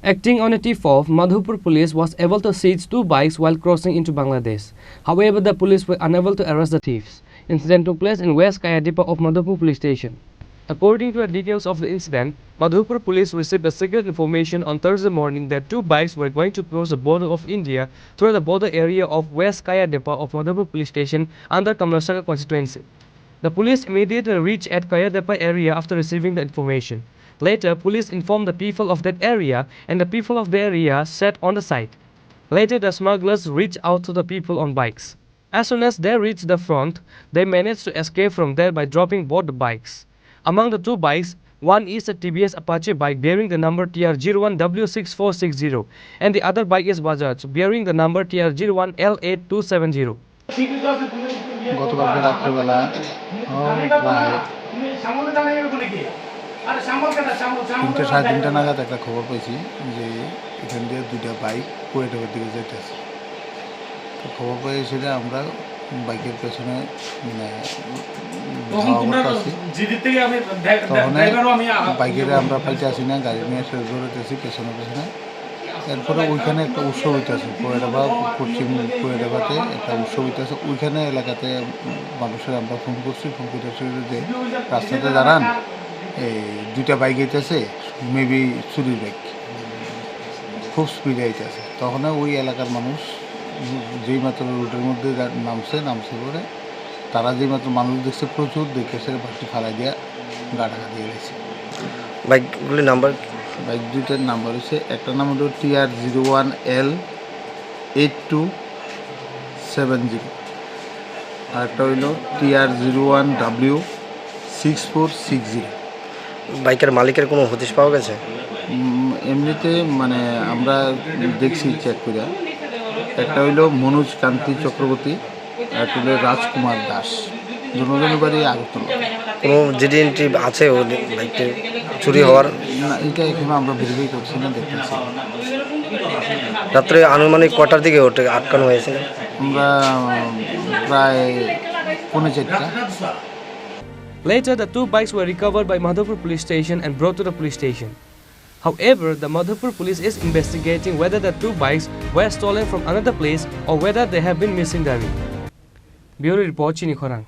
Acting on a tip-off, Madhupur police was able to seize 2 bikes while crossing into Bangladesh. However, the police were unable to arrest the thieves. Incident took place in West Kaya depot of Madhupur police station. According to the details of the incident, Madhupur police received a secret information on Thursday morning that 2 bikes were going to cross the border of India through the border area of West Kaya depot of Madhupur police station under Kamlasaka constituency. The police immediately reached at Kaya depot area after receiving the information. Later, police informed the people of that area and the people of the area sat on the site. Later, the smugglers reached out to the people on bikes. As soon as they reached the front, they managed to escape from there by dropping both the bikes. Among the 2 bikes, one is a TBS Apache bike bearing the number TR01W6460 and the other bike is Bajaj bearing the number TR01L8270. গতকালকে রাত্রেবেলা প্রায় 3:30 নাগাদ একটা খবর পেয়েছি যে এখান দিয়ে 2টা বাইক কুয়েটের দিকে যেতেছে। তো খবর পেয়ে সেটা আমরা বাইকের পেছনে তখন বাইকের আমরা পাইতে আসি না, গাড়ি নিয়ে এসে দৌড়াতেছি পেছনে পেছনে। এরপরে ওইখানে একটা উৎসব হইতেছে, কোয়েডাবা পশ্চিম কোয়েডাবাতে একটা উৎসব হইতেছে। ওইখানে এলাকাতে মানুষের আমরা ফোন করছি, ফোন করতেছি যে রাস্তাতে দাঁড়ান, এই 2টা বাইক আইতেছে, মেবি চুরির বাইক, খুব স্পিডে আইতেছে। তখন ওই এলাকার মানুষ যেই মাত্র রুটের মধ্যে নামছে পরে তারা যেই মাত্র মানুষ দেখছে প্রচুর, দেখে সে বাকি ফালাই দিয়ে গা ঢাকা দিয়ে গেছে। বাইকগুলির নাম্বার, বাইক 2টার নাম্বার হচ্ছে, একটা নাম্বার হলো TR01L8270 আর একটা হইল TR01W6460। বাইকের মালিকের কোনো হদিশ পাওয়া গেছে? এমনিতে আমরা দেখছি চেক করে। একটা হইল মনোজ কান্তি চক্রবর্তী আর একটা হইল রাজকুমার দাস, দুজনের বাড়ি আগরতলা। কোনো জিডি আছে ও বাইকটি চুরি হওয়ার? না, এটা এখনো আমরা ভেরিফাই করছি না, দেখতেছি। রাত্রে আনুমানিক কটার দিকে ওটা আটকানো হয়েছিল? আমরা প্রায় 4:45। Later, the 2 bikes were recovered by Madhupur police station and brought to the police station. However, the Madhupur police is investigating whether the 2 bikes were stolen from another place or whether they have been missing therein. Bureau report, Chini, Khorang.